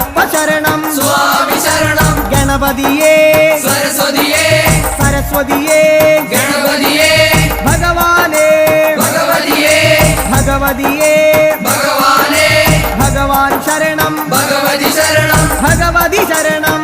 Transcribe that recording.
അയ്യപ്പ ശരണം സ്വാമി ശരണം ഗണപതിയേ സരസ്വതിയേ സരസ്വതിയേ ഗണപതിയേ ഭഗവാനേ ഭഗവതിയേ ഭഗവതിയേ ഭഗവാനേ ഭഗവാൻ ശരണം ഭഗവതി ശരണം ഭഗവതി ശരണം